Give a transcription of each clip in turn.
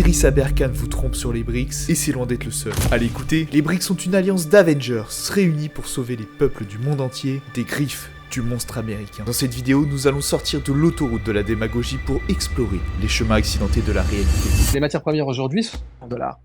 Idriss Aberkan vous trompe sur les BRICS et c'est loin d'être le seul. Allez écoutez, les BRICS sont une alliance d'Avengers réunis pour sauver les peuples du monde entier des griffes du monstre américain. Dans cette vidéo, nous allons sortir de l'autoroute de la démagogie pour explorer les chemins accidentés de la réalité. Les matières premières aujourd'hui sont en dollars.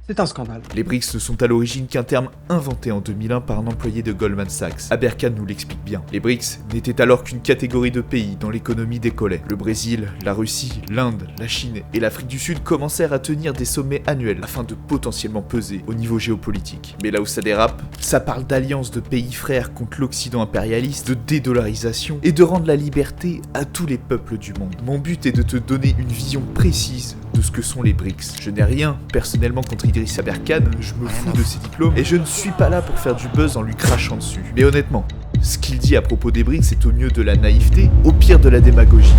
C'est un scandale. Les BRICS ne sont à l'origine qu'un terme inventé en 2001 par un employé de Goldman Sachs. Aberkan nous l'explique bien. Les BRICS n'étaient alors qu'une catégorie de pays dont l'économie décollait. Le Brésil, la Russie, l'Inde, la Chine et l'Afrique du Sud commencèrent à tenir des sommets annuels afin de potentiellement peser au niveau géopolitique. Mais là où ça dérape, ça parle d'alliance de pays frères contre l'Occident impérialiste, de dédollarisation et de rendre la liberté à tous les peuples du monde. Mon but est de te donner une vision précise de ce que sont les BRICS. Je n'ai rien personnellement contre Idriss Aberkan, je me fous de ses diplômes et je ne suis pas là pour faire du buzz en lui crachant dessus. Mais honnêtement, ce qu'il dit à propos des BRICS est au mieux de la naïveté, au pire de la démagogie.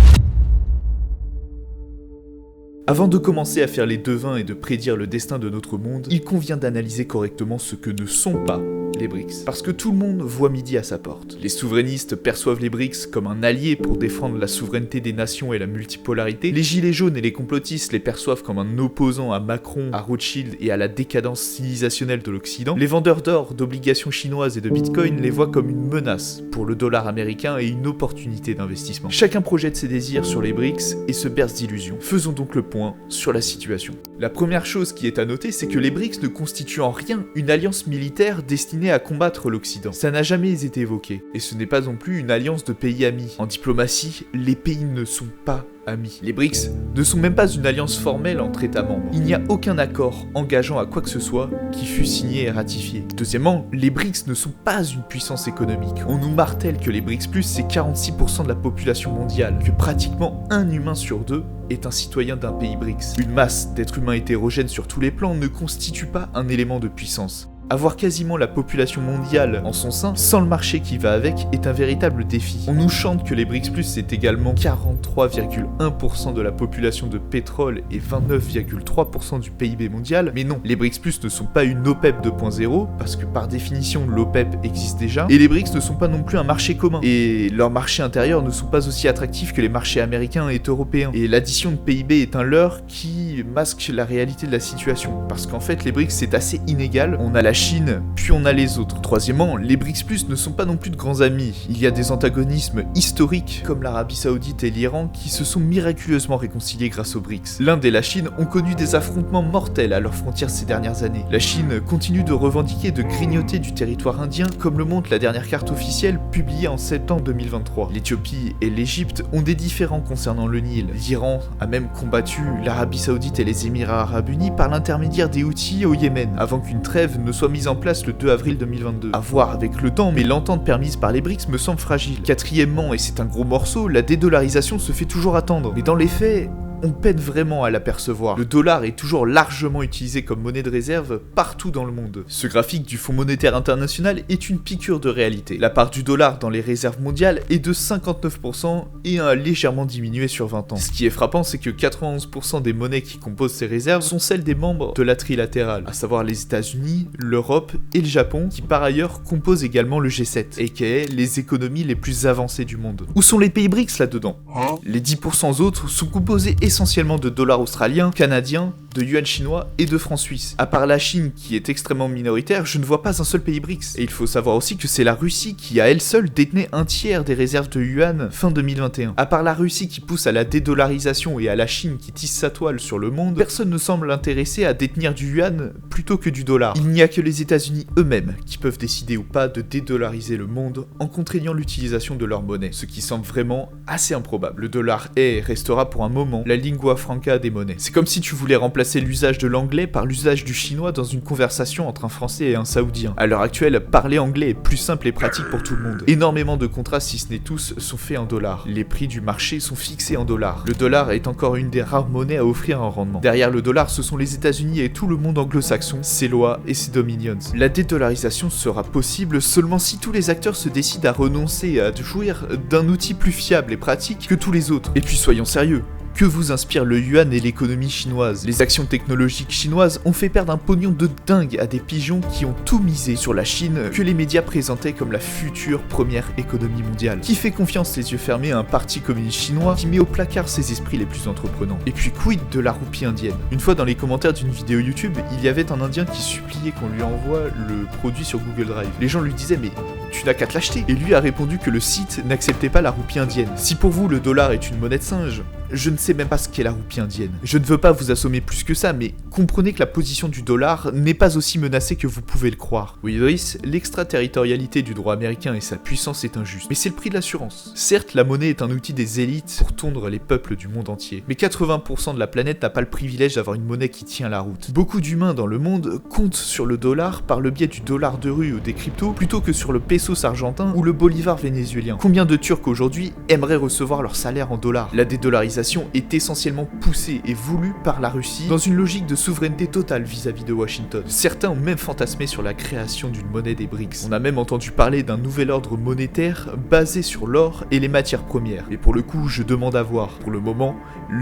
Avant de commencer à faire les devins et de prédire le destin de notre monde, il convient d'analyser correctement ce que ne sont pas les BRICS. Parce que tout le monde voit midi à sa porte. Les souverainistes perçoivent les BRICS comme un allié pour défendre la souveraineté des nations et la multipolarité. Les gilets jaunes et les complotistes les perçoivent comme un opposant à Macron, à Rothschild et à la décadence civilisationnelle de l'Occident. Les vendeurs d'or, d'obligations chinoises et de bitcoin les voient comme une menace pour le dollar américain et une opportunité d'investissement. Chacun projette ses désirs sur les BRICS et se berce d'illusions. Faisons donc le point sur la situation. La première chose qui est à noter, c'est que les BRICS ne constituent en rien une alliance militaire destinée à combattre l'Occident. Ça n'a jamais été évoqué, et ce n'est pas non plus une alliance de pays amis. En diplomatie, les pays ne sont pas amis. Les BRICS ne sont même pas une alliance formelle entre États membres. Il n'y a aucun accord engageant à quoi que ce soit qui fût signé et ratifié. Deuxièmement, les BRICS ne sont pas une puissance économique. On nous martèle que les BRICS+, c'est 46% de la population mondiale, que pratiquement un humain sur deux est un citoyen d'un pays BRICS. Une masse d'êtres humains hétérogènes sur tous les plans ne constitue pas un élément de puissance. Avoir quasiment la population mondiale en son sein, sans le marché qui va avec, est un véritable défi. On nous chante que les BRICS+, c'est également 43,1% de la population de pétrole et 29,3% du PIB mondial, mais non, les BRICS+, ne sont pas une OPEP 2.0, parce que par définition, l'OPEP existe déjà, et les BRICS ne sont pas non plus un marché commun, et leurs marchés intérieurs ne sont pas aussi attractifs que les marchés américains et européens, et l'addition de PIB est un leurre qui masque la réalité de la situation, parce qu'en fait, les BRICS, c'est assez inégal, on a la Chine, puis on a les autres. Troisièmement, les BRICS+ ne sont pas non plus de grands amis. Il y a des antagonismes historiques, comme l'Arabie Saoudite et l'Iran, qui se sont miraculeusement réconciliés grâce aux BRICS. L'Inde et la Chine ont connu des affrontements mortels à leurs frontières ces dernières années. La Chine continue de revendiquer de grignoter du territoire indien, comme le montre la dernière carte officielle publiée en septembre 2023. L'Éthiopie et l'Égypte ont des différends concernant le Nil. L'Iran a même combattu l'Arabie Saoudite et les Émirats Arabes Unis par l'intermédiaire des Houthis au Yémen, avant qu'une trêve ne soit mise en place le 2 avril 2022. À voir avec le temps, mais l'entente permise par les BRICS me semble fragile. Quatrièmement, et c'est un gros morceau, la dédollarisation se fait toujours attendre. Mais dans les faits, on peine vraiment à l'apercevoir. Le dollar est toujours largement utilisé comme monnaie de réserve partout dans le monde. Ce graphique du Fonds monétaire international est une piqûre de réalité. La part du dollar dans les réserves mondiales est de 59% et a légèrement diminué sur 20 ans. Ce qui est frappant, c'est que 91% des monnaies qui composent ces réserves sont celles des membres de la trilatérale, à savoir les États-Unis, l'Europe et le Japon, qui par ailleurs composent également le G7, aka les économies les plus avancées du monde. Où sont les pays BRICS là-dedans ? Les 10% autres sont composés essentiellement de dollars australiens, canadiens, de yuan chinois et de francs suisses. À part la Chine qui est extrêmement minoritaire, je ne vois pas un seul pays BRICS. Et il faut savoir aussi que c'est la Russie qui à elle seule détenait un tiers des réserves de yuan fin 2021. À part la Russie qui pousse à la dédollarisation et à la Chine qui tisse sa toile sur le monde, personne ne semble intéressé à détenir du yuan plutôt que du dollar. Il n'y a que les États-Unis eux-mêmes qui peuvent décider ou pas de dédollariser le monde en contraignant l'utilisation de leur monnaie, ce qui semble vraiment assez improbable. Le dollar est et restera pour un moment la lingua franca des monnaies. C'est comme si tu voulais remplacer l'usage de l'anglais par l'usage du chinois dans une conversation entre un français et un saoudien. À l'heure actuelle, parler anglais est plus simple et pratique pour tout le monde. Énormément de contrats, si ce n'est tous, sont faits en dollars. Les prix du marché sont fixés en dollars. Le dollar est encore une des rares monnaies à offrir un rendement. Derrière le dollar, ce sont les États-Unis et tout le monde anglo-saxon, ses lois et ses dominions. La dédollarisation sera possible seulement si tous les acteurs se décident à renoncer à jouir d'un outil plus fiable et pratique que tous les autres. Et puis soyons sérieux. Que vous inspirent le yuan et l'économie chinoise? Les actions technologiques chinoises ont fait perdre un pognon de dingue à des pigeons qui ont tout misé sur la Chine que les médias présentaient comme la future première économie mondiale. Qui fait confiance les yeux fermés à un parti communiste chinois qui met au placard ses esprits les plus entreprenants? Et puis quid de la roupie indienne? Une fois dans les commentaires d'une vidéo YouTube, il y avait un Indien qui suppliait qu'on lui envoie le produit sur Google Drive. Les gens lui disaient mais tu n'as qu'à te l'acheter. Et lui a répondu que le site n'acceptait pas la roupie indienne. Si pour vous le dollar est une monnaie de singe, je ne sais même pas ce qu'est la roupie indienne. Je ne veux pas vous assommer plus que ça, mais comprenez que la position du dollar n'est pas aussi menacée que vous pouvez le croire. Oui Idriss, l'extraterritorialité du droit américain et sa puissance est injuste, mais c'est le prix de l'assurance. Certes, la monnaie est un outil des élites pour tondre les peuples du monde entier, mais 80% de la planète n'a pas le privilège d'avoir une monnaie qui tient la route. Beaucoup d'humains dans le monde comptent sur le dollar par le biais du dollar de rue ou des cryptos, plutôt que sur le pesos argentin ou le bolivar vénézuélien. Combien de Turcs aujourd'hui aimeraient recevoir leur salaire en dollars? La dédollarisation est essentiellement poussée et voulue par la Russie dans une logique de souveraineté totale vis-à-vis de Washington. Certains ont même fantasmé sur la création d'une monnaie des BRICS. On a même entendu parler d'un nouvel ordre monétaire basé sur l'or et les matières premières. Mais pour le coup, je demande à voir. Pour le moment,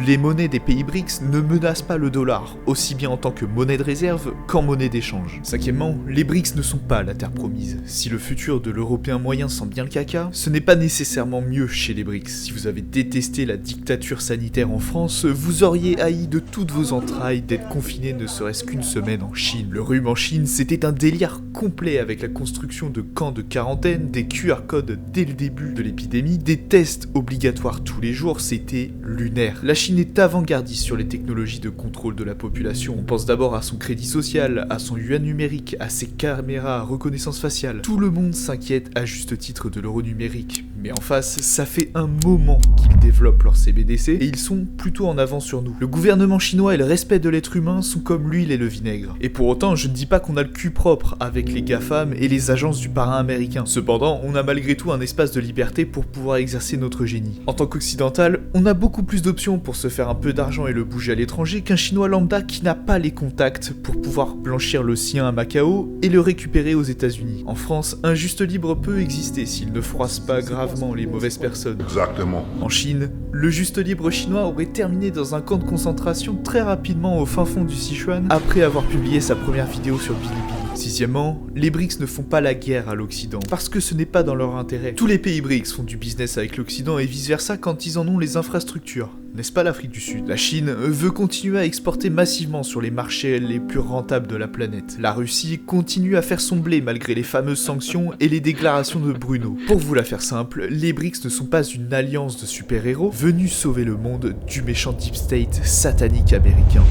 les monnaies des pays BRICS ne menacent pas le dollar, aussi bien en tant que monnaie de réserve qu'en monnaie d'échange. Cinquièmement, les BRICS ne sont pas la terre promise. Si le futur de l'Européen moyen sent bien le caca, ce n'est pas nécessairement mieux chez les BRICS. Si vous avez détesté la dictature sanitaire en France, vous auriez haï de toutes vos entrailles d'être confiné ne serait-ce qu'une semaine en Chine. Le rhume en Chine, c'était un délire complet avec la construction de camps de quarantaine, des QR codes dès le début de l'épidémie, des tests obligatoires tous les jours, c'était lunaire. La Chine est avant-gardiste sur les technologies de contrôle de la population. On pense d'abord à son crédit social, à son yuan numérique, à ses caméras à reconnaissance faciale. Tout le monde s'inquiète à juste titre de l'euro numérique. Mais en face, ça fait un moment qu'ils développent leur CBDC et ils sont plutôt en avance sur nous. Le gouvernement chinois et le respect de l'être humain sont comme l'huile et le vinaigre. Et pour autant, je ne dis pas qu'on a le cul propre avec les GAFAM et les agences du parrain américain. Cependant, on a malgré tout un espace de liberté pour pouvoir exercer notre génie. En tant qu'occidental, on a beaucoup plus d'options pour se faire un peu d'argent et le bouger à l'étranger qu'un chinois lambda qui n'a pas les contacts pour pouvoir blanchir le sien à Macao et le récupérer aux États-Unis. En France, un juste libre peut exister s'il ne froisse pas gravement les mauvaises personnes. Exactement. En Chine, le juste libre chinois aurait terminé dans un camp de concentration très rapidement au fin fond du Sichuan après avoir publié sa première vidéo sur Bilibili. Sixièmement, les BRICS ne font pas la guerre à l'Occident, parce que ce n'est pas dans leur intérêt. Tous les pays BRICS font du business avec l'Occident et vice versa quand ils en ont les infrastructures. N'est-ce pas l'Afrique du Sud? La Chine veut continuer à exporter massivement sur les marchés les plus rentables de la planète. La Russie continue à faire son blé malgré les fameuses sanctions et les déclarations de Bruno. Pour vous la faire simple, les BRICS ne sont pas une alliance de super-héros venus sauver le monde du méchant deep state satanique américain.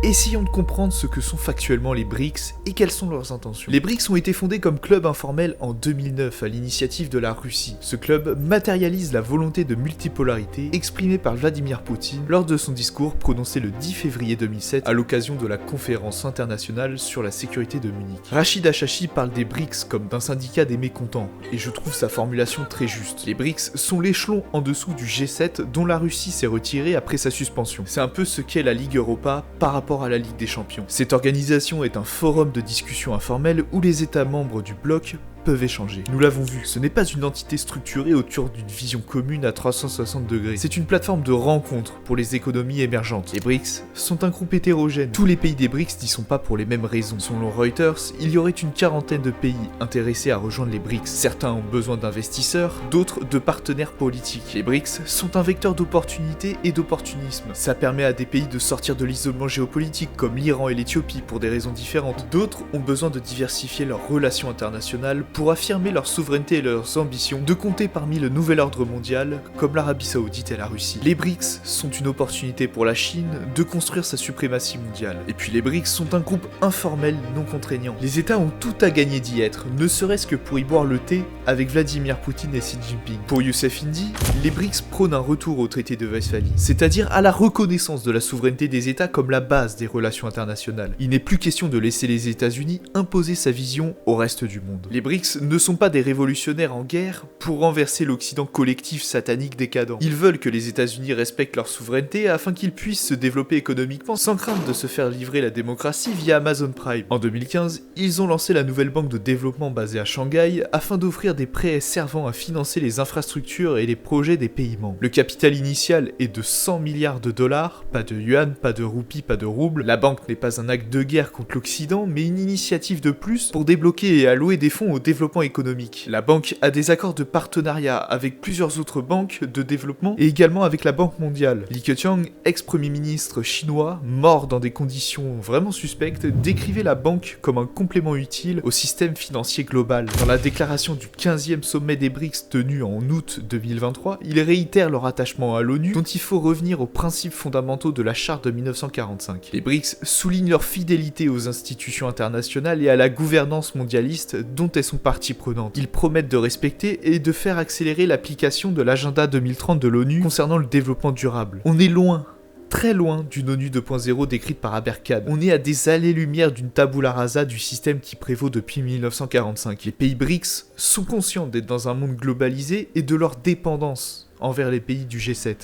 Essayons de comprendre ce que sont factuellement les BRICS et quelles sont leurs intentions. Les BRICS ont été fondés comme club informel en 2009 à l'initiative de la Russie. Ce club matérialise la volonté de multipolarité exprimée par Vladimir Poutine lors de son discours prononcé le 10 février 2007 à l'occasion de la conférence internationale sur la sécurité de Munich. Rachid Achachi parle des BRICS comme d'un syndicat des mécontents, et je trouve sa formulation très juste. Les BRICS sont l'échelon en dessous du G7 dont la Russie s'est retirée après sa suspension. C'est un peu ce qu'est la Ligue Europa par rapport à la Ligue des Champions. Cette organisation est un forum de discussion informelle où les États membres du bloc peuvent échanger. Nous l'avons vu, ce n'est pas une entité structurée autour d'une vision commune à 360 degrés. C'est une plateforme de rencontre pour les économies émergentes. Les BRICS sont un groupe hétérogène. Tous les pays des BRICS n'y sont pas pour les mêmes raisons. Selon Reuters, il y aurait une quarantaine de pays intéressés à rejoindre les BRICS. Certains ont besoin d'investisseurs, d'autres de partenaires politiques. Les BRICS sont un vecteur d'opportunité et d'opportunisme. Ça permet à des pays de sortir de l'isolement géopolitique comme l'Iran et l'Éthiopie pour des raisons différentes. D'autres ont besoin de diversifier leurs relations internationales pour affirmer leur souveraineté et leurs ambitions de compter parmi le nouvel ordre mondial, comme l'Arabie Saoudite et la Russie. Les BRICS sont une opportunité pour la Chine de construire sa suprématie mondiale. Et puis les BRICS sont un groupe informel non contraignant. Les États ont tout à gagner d'y être, ne serait-ce que pour y boire le thé avec Vladimir Poutine et Xi Jinping. Pour Youssef Indy, les BRICS prônent un retour au traité de Westphalie, c'est-à-dire à la reconnaissance de la souveraineté des États comme la base des relations internationales. Il n'est plus question de laisser les États-Unis imposer sa vision au reste du monde. Les BRICS BRICS ne sont pas des révolutionnaires en guerre pour renverser l'Occident collectif satanique décadent. Ils veulent que les États-Unis respectent leur souveraineté afin qu'ils puissent se développer économiquement sans crainte de se faire livrer la démocratie via Amazon Prime. En 2015, ils ont lancé la nouvelle banque de développement basée à Shanghai afin d'offrir des prêts servant à financer les infrastructures et les projets des pays membres. Le capital initial est de 100 milliards de dollars, pas de yuan, pas de roupies, pas de roubles. La banque n'est pas un acte de guerre contre l'Occident, mais une initiative de plus pour débloquer et allouer des fonds au développement économique. La banque a des accords de partenariat avec plusieurs autres banques de développement et également avec la Banque mondiale. Li Keqiang, ex-premier ministre chinois, mort dans des conditions vraiment suspectes, décrivait la banque comme un complément utile au système financier global. Dans la déclaration du 15e sommet des BRICS tenu en août 2023, ils réitèrent leur attachement à l'ONU, dont il faut revenir aux principes fondamentaux de la charte de 1945. Les BRICS soulignent leur fidélité aux institutions internationales et à la gouvernance mondialiste dont elles sont partie prenante. Ils promettent de respecter et de faire accélérer l'application de l'agenda 2030 de l'ONU concernant le développement durable. On est loin, très loin d'une ONU 2.0 décrite par Aberkan. On est à des allées-lumière d'une tabula rasa du système qui prévaut depuis 1945. Les pays BRICS sont conscients d'être dans un monde globalisé et de leur dépendance envers les pays du G7.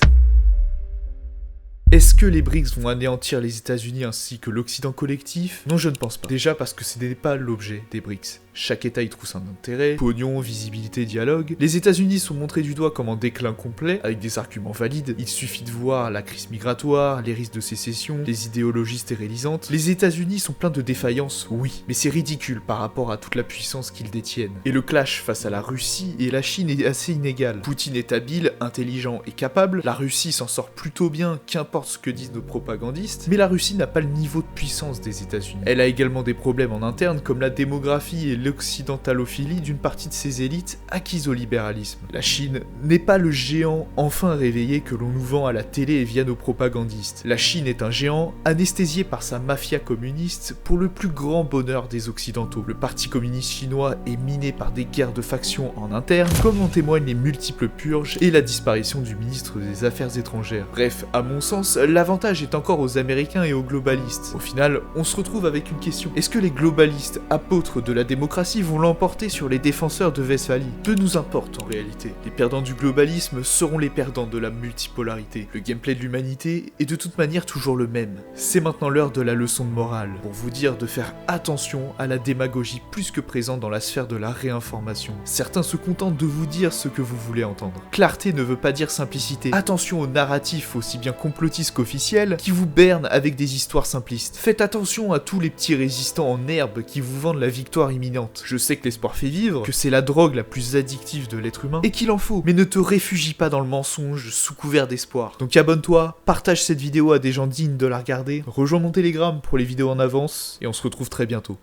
Est-ce que les BRICS vont anéantir les États-Unis ainsi que l'Occident collectif? Non, je ne pense pas. Déjà parce que ce n'est pas l'objet des BRICS. Chaque État y trouve son intérêt, pognon, visibilité, dialogue. Les États-Unis sont montrés du doigt comme en déclin complet, avec des arguments valides. Il suffit de voir la crise migratoire, les risques de sécession, les idéologies stérilisantes. Les États-Unis sont pleins de défaillances, oui, mais c'est ridicule par rapport à toute la puissance qu'ils détiennent. Et le clash face à la Russie et la Chine est assez inégal. Poutine est habile, intelligent et capable, la Russie s'en sort plutôt bien, qu'importe ce que disent nos propagandistes, mais la Russie n'a pas le niveau de puissance des États-Unis. Elle a également des problèmes en interne comme la démographie et l'occidentalophilie d'une partie de ses élites acquises au libéralisme. La Chine n'est pas le géant enfin réveillé que l'on nous vend à la télé et via nos propagandistes. La Chine est un géant anesthésié par sa mafia communiste pour le plus grand bonheur des Occidentaux. Le parti communiste chinois est miné par des guerres de factions en interne, comme en témoignent les multiples purges et la disparition du ministre des Affaires étrangères. Bref, à mon sens, l'avantage est encore aux Américains et aux globalistes. Au final, on se retrouve avec une question. Est-ce que les globalistes, apôtres de la démocratie, vont l'emporter sur les défenseurs de Westphalie? Peu nous importe en réalité. Les perdants du globalisme seront les perdants de la multipolarité. Le gameplay de l'humanité est de toute manière toujours le même. C'est maintenant l'heure de la leçon de morale, pour vous dire de faire attention à la démagogie plus que présente dans la sphère de la réinformation. Certains se contentent de vous dire ce que vous voulez entendre. Clarté ne veut pas dire simplicité. Attention aux narratifs aussi bien complotistes qu'officiels qui vous bernent avec des histoires simplistes. Faites attention à tous les petits résistants en herbe qui vous vendent la victoire imminente. Je sais que l'espoir fait vivre, que c'est la drogue la plus addictive de l'être humain, et qu'il en faut, mais ne te réfugie pas dans le mensonge sous couvert d'espoir. Donc abonne-toi, partage cette vidéo à des gens dignes de la regarder, rejoins mon Telegram pour les vidéos en avance, et on se retrouve très bientôt.